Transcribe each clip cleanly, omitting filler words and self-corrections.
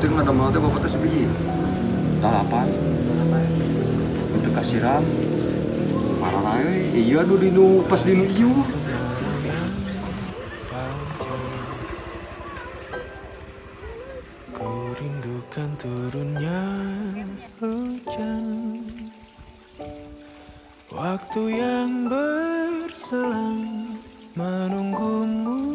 penting ada mau teh bapak teh sebiji. Dalapan. Untuk kasiram. Parah iya nu dinu pas dinu ieu. Ku rindukan turunnya hujan, waktu yang berselang menunggumu.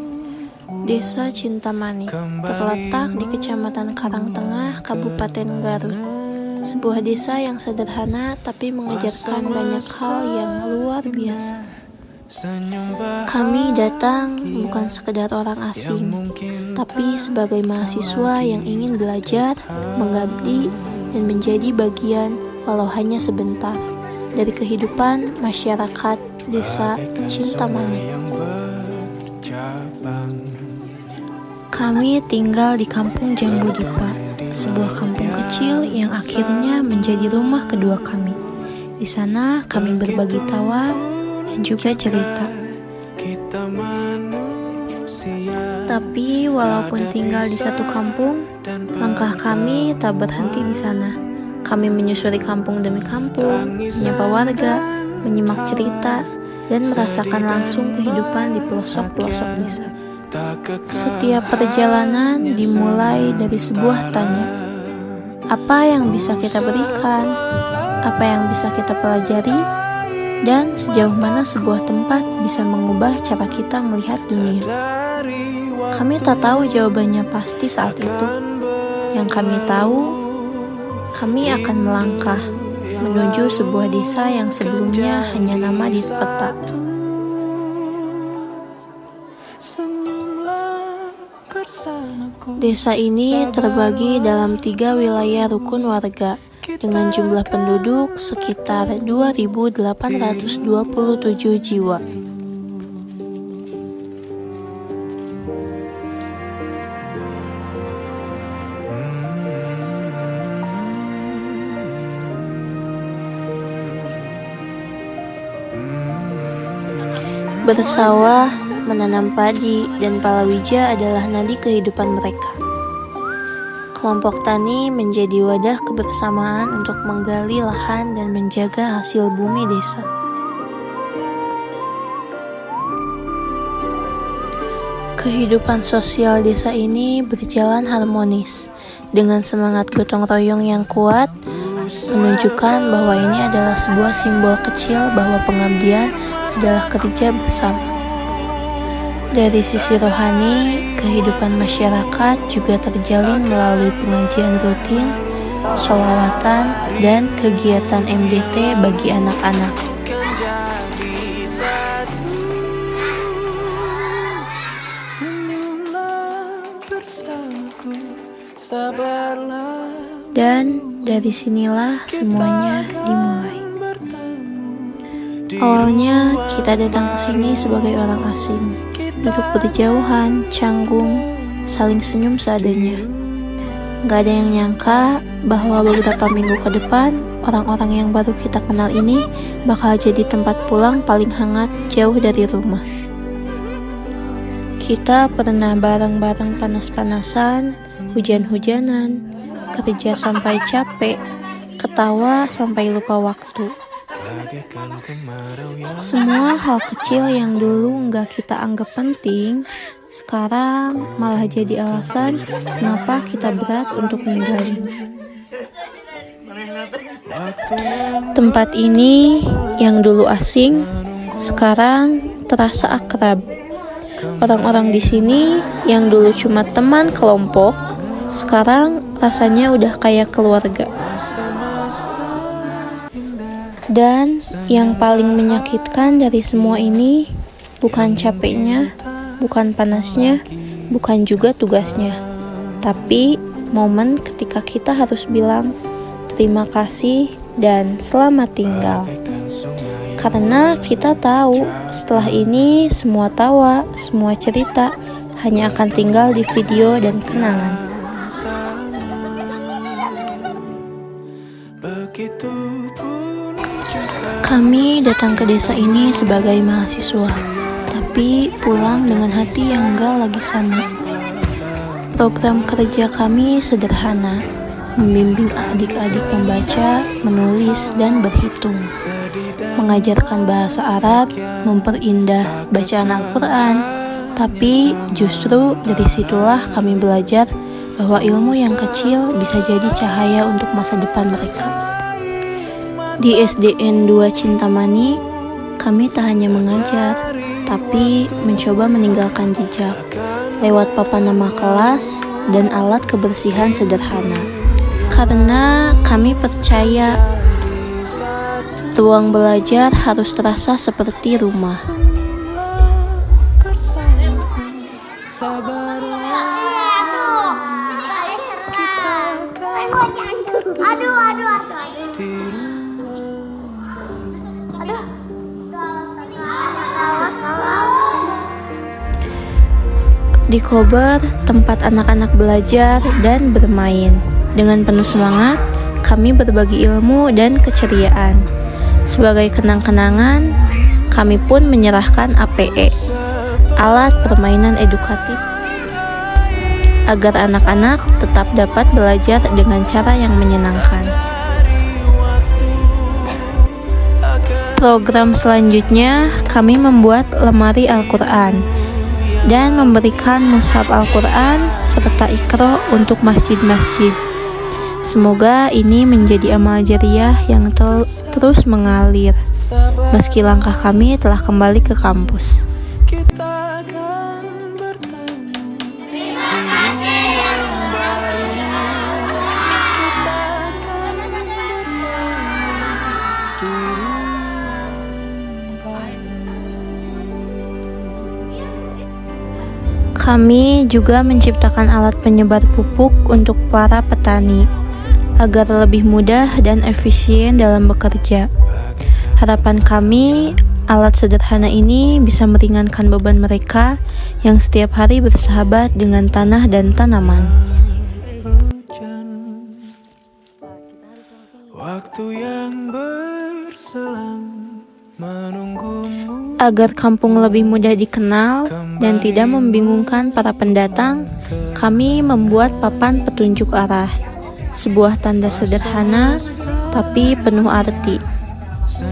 Desa Cintamani terletak di Kecamatan Karangtengah, Kabupaten Garut. Sebuah desa yang sederhana tapi mengajarkan banyak hal yang luar biasa. Kami datang bukan sekedar orang asing, tapi sebagai mahasiswa yang ingin belajar, mengabdi, dan menjadi bagian walau hanya sebentar dari kehidupan masyarakat desa Cintamani. Kami tinggal di Kampung Jambudipa, sebuah kampung kecil yang akhirnya menjadi rumah kedua kami. Di sana kami berbagi tawa dan juga cerita. Tapi walaupun tinggal di satu kampung, langkah kami tak berhenti di sana. Kami menyusuri kampung demi kampung, menyapa warga, menyimak cerita, dan merasakan langsung kehidupan di pelosok-pelosok desa. Setiap perjalanan dimulai dari sebuah tanya. Apa yang bisa kita berikan? Apa yang bisa kita pelajari? Dan sejauh mana sebuah tempat bisa mengubah cara kita melihat dunia? Kami tak tahu jawabannya pasti saat itu. Yang kami tahu, kami akan melangkah menuju sebuah desa yang sebelumnya hanya nama di peta. Desa ini terbagi dalam 3 wilayah rukun warga dengan jumlah penduduk sekitar 2.827 jiwa. Bersawah, menanam padi, dan palawija adalah nadi kehidupan mereka. Kelompok tani menjadi wadah kebersamaan untuk menggali lahan dan menjaga hasil bumi desa. Kehidupan sosial desa ini berjalan harmonis, dengan semangat gotong royong yang kuat, menunjukkan bahwa ini adalah sebuah simbol kecil bahwa pengabdian adalah kerja bersama. Dari sisi rohani, kehidupan masyarakat juga terjalin melalui pengajian rutin, sholawatan, dan kegiatan MDT bagi anak-anak. Dan dari sinilah semuanya dimulai. Awalnya kita datang ke sini sebagai orang asing, duduk berjauhan, canggung, saling senyum seadanya. Gak ada yang nyangka bahwa beberapa minggu ke depan, orang-orang yang baru kita kenal ini bakal jadi tempat pulang paling hangat jauh dari rumah. Kita pernah bareng-bareng panas-panasan, hujan-hujanan, kerja sampai capek, ketawa sampai lupa waktu. Semua hal kecil yang dulu nggak kita anggap penting, sekarang malah jadi alasan kenapa kita berat untuk ninggalin. Tempat ini yang dulu asing, sekarang terasa akrab. Orang-orang di sini yang dulu cuma teman kelompok, sekarang rasanya udah kayak keluarga. Dan yang paling menyakitkan dari semua ini bukan capeknya, bukan panasnya, bukan juga tugasnya, tapi momen ketika kita harus bilang terima kasih dan selamat tinggal. Karena kita tahu setelah ini semua tawa, semua cerita hanya akan tinggal di video dan kenangan. Kami datang ke desa ini sebagai mahasiswa, tapi pulang dengan hati yang enggak lagi sama. Program kerja kami sederhana, membimbing adik-adik membaca, menulis, dan berhitung, mengajarkan bahasa Arab, memperindah bacaan Al-Quran. Tapi justru dari situlah kami belajar bahwa ilmu yang kecil bisa jadi cahaya untuk masa depan mereka. Di SDN 2 Cintamani, kami tak hanya mengajar, tapi mencoba meninggalkan jejak lewat papan nama kelas dan alat kebersihan sederhana. Karena kami percaya ruang belajar harus terasa seperti rumah. Di Kober, tempat anak-anak belajar dan bermain. Dengan penuh semangat, kami berbagi ilmu dan keceriaan. Sebagai kenang-kenangan, kami pun menyerahkan APE, alat permainan edukatif, agar anak-anak tetap dapat belajar dengan cara yang menyenangkan. Program selanjutnya, kami membuat lemari Al-Quran dan memberikan mushaf Al-Quran serta Iqra untuk masjid-masjid. Semoga ini menjadi amal jariah yang terus mengalir meski langkah kami telah kembali ke kampus. Kami juga menciptakan alat penyebar pupuk untuk para petani agar lebih mudah dan efisien dalam bekerja. Harapan kami, alat sederhana ini bisa meringankan beban mereka yang setiap hari bersahabat dengan tanah dan tanaman. Waktu yang berselang menunggumu. Agar kampung lebih mudah dikenal dan tidak membingungkan para pendatang, kami membuat papan petunjuk arah, sebuah tanda sederhana tapi penuh arti,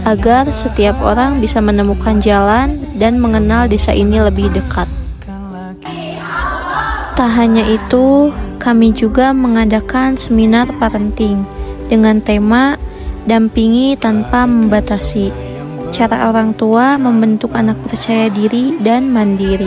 agar setiap orang bisa menemukan jalan dan mengenal desa ini lebih dekat. Tak hanya itu, kami juga mengadakan seminar parenting dengan tema "Dampingi tanpa membatasi", cara orang tua membentuk anak percaya diri dan mandiri.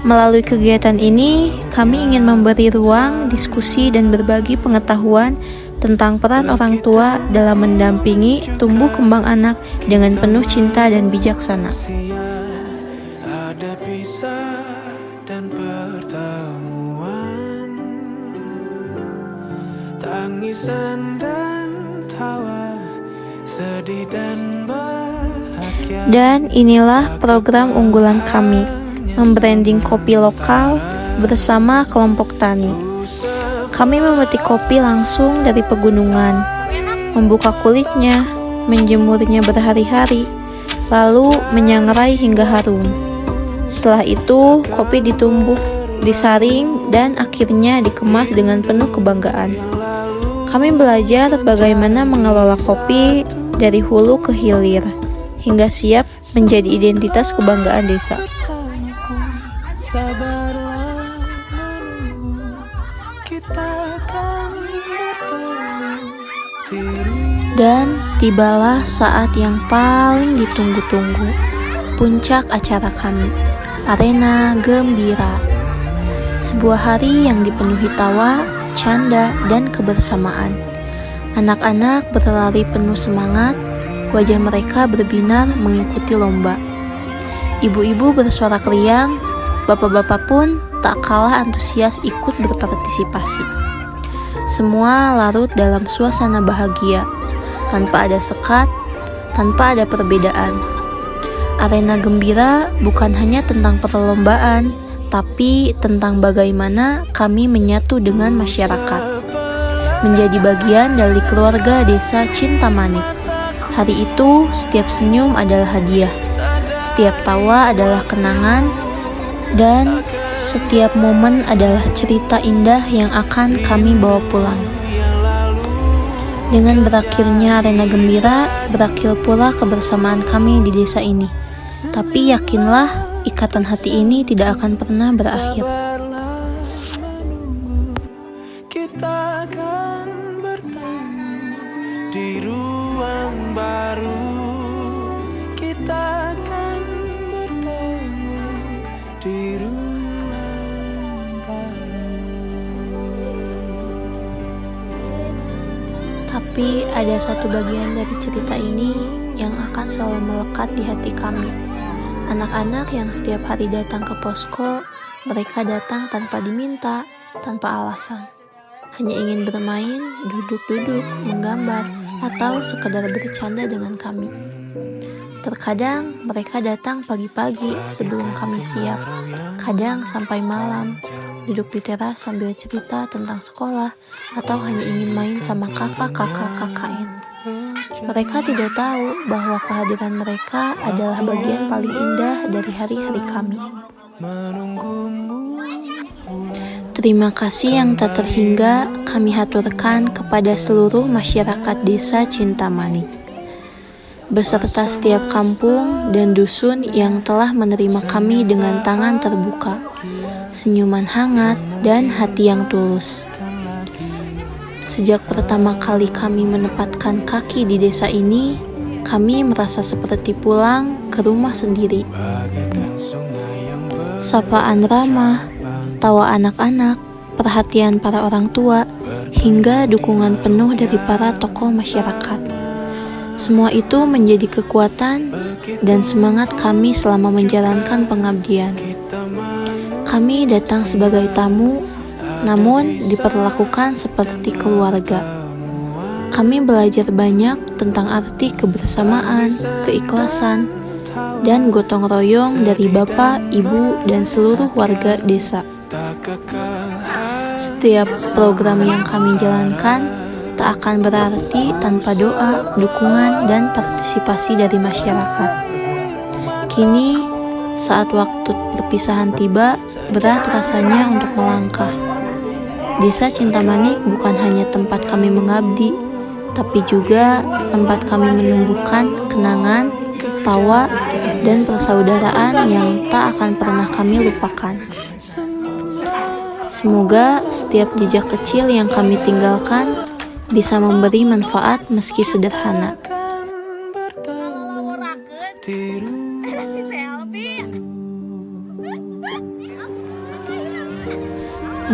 Melalui kegiatan ini, kami ingin memberi ruang diskusi dan berbagi pengetahuan tentang peran orang tua dalam mendampingi tumbuh kembang anak dengan penuh cinta dan bijaksana. Ada pisah dan pertemuan, tangisan dan tawa, sedih dan bahagia. Dan inilah program unggulan kami, membranding kopi lokal bersama kelompok tani. Kami memetik kopi langsung dari pegunungan, membuka kulitnya, menjemurnya berhari-hari, lalu menyangrai hingga harum. Setelah itu, kopi ditumbuk, disaring, dan akhirnya dikemas dengan penuh kebanggaan. Kami belajar bagaimana mengelola kopi dari hulu ke hilir, hingga siap menjadi identitas kebanggaan desa. Sabarlah menunggu, kita akan bertemu. Dan tibalah saat yang paling ditunggu-tunggu, puncak acara kami, Arena Gembira. Sebuah hari yang dipenuhi tawa, canda, dan kebersamaan. Anak-anak berlari penuh semangat, wajah mereka berbinar mengikuti lomba. Ibu-ibu bersorak riang, bapak-bapak pun tak kalah antusias ikut berpartisipasi. Semua larut dalam suasana bahagia, tanpa ada sekat, tanpa ada perbedaan. Arena Gembira bukan hanya tentang perlombaan, tapi tentang bagaimana kami menyatu dengan masyarakat, menjadi bagian dari keluarga desa Cintamani. Hari itu, setiap senyum adalah hadiah, setiap tawa adalah kenangan, dan Setiap momen adalah cerita indah yang akan kami bawa pulang. Dengan berakhirnya arena gembira, berakhir pula kebersamaan kami di desa ini. Tapi yakinlah, ikatan hati ini tidak akan pernah berakhir. Kita akan bertemu di ruang baru. Kita akan bertemu di ruang baru. Tapi ada satu bagian dari cerita ini yang akan selalu melekat di hati kami. Anak-anak yang setiap hari datang ke posko, mereka datang tanpa diminta, tanpa alasan. Hanya ingin bermain, duduk-duduk, menggambar, atau sekedar bercanda dengan kami. Terkadang mereka datang pagi-pagi sebelum kami siap, kadang sampai malam, duduk di teras sambil cerita tentang sekolah, atau hanya ingin main sama kakak-kakak KKN. Mereka tidak tahu bahwa kehadiran mereka adalah bagian paling indah dari hari-hari kami. Terima kasih yang tak terhingga kami haturkan kepada seluruh masyarakat desa Cintamani, beserta setiap kampung dan dusun yang telah menerima kami dengan tangan terbuka, senyuman hangat, dan hati yang tulus. Sejak pertama kali kami menempatkan kaki di desa ini, kami merasa seperti pulang ke rumah sendiri. Sapaan ramah, tawa anak-anak, perhatian para orang tua, hingga dukungan penuh dari para tokoh masyarakat. Semua itu menjadi kekuatan dan semangat kami selama menjalankan pengabdian. Kami datang sebagai tamu, namun diperlakukan seperti keluarga. Kami belajar banyak tentang arti kebersamaan, keikhlasan, dan gotong royong dari bapak, ibu, dan seluruh warga desa. Setiap program yang kami jalankan tak akan berarti tanpa doa, dukungan, dan partisipasi dari masyarakat. Kini, saat waktu perpisahan tiba, berat rasanya untuk melangkah. Desa Cintamani bukan hanya tempat kami mengabdi, tapi juga tempat kami menumbuhkan kenangan, tawa, dan persaudaraan yang tak akan pernah kami lupakan. Semoga setiap jejak kecil yang kami tinggalkan bisa memberi manfaat meski sederhana.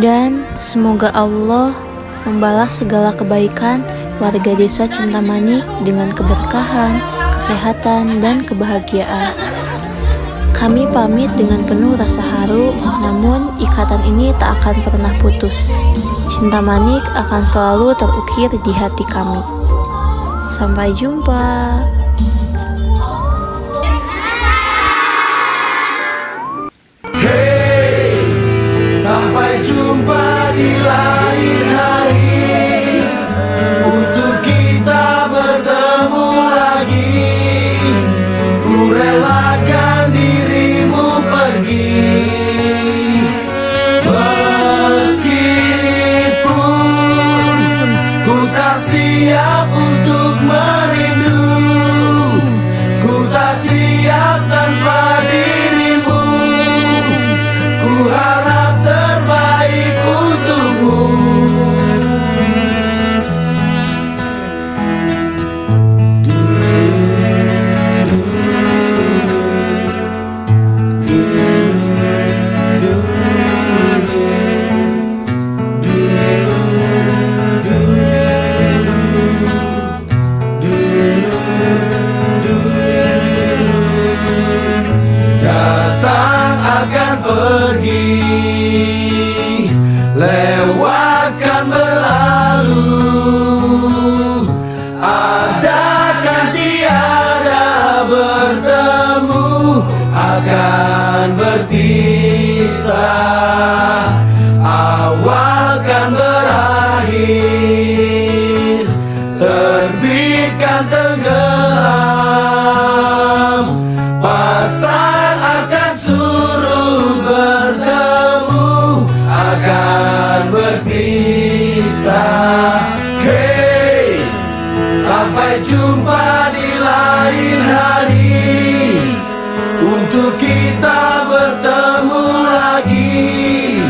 Dan semoga Allah membalas segala kebaikan warga desa Cintamani dengan keberkahan, kesehatan, dan kebahagiaan. Kami pamit dengan penuh rasa haru, namun ikatan ini tak akan pernah putus. Cintamani akan selalu terukir di hati kami. Sampai jumpa. Sampai jumpa di lain hari, untuk kita bertemu lagi. Ku relakan dirimu pergi, meskipun ku tak siap untuk merindu. Ku tak siap tanpa dirimu. Ku harap terbaik untukmu. Datang akan pergi, lewatkan berlalu. Adakan tiada bertemu, akan berpisah. Awal kan berakhir, terbitkan tenggelam. Pasang akan suruh bertemu. Sampai jumpa di lain hari, untuk kita bertemu lagi.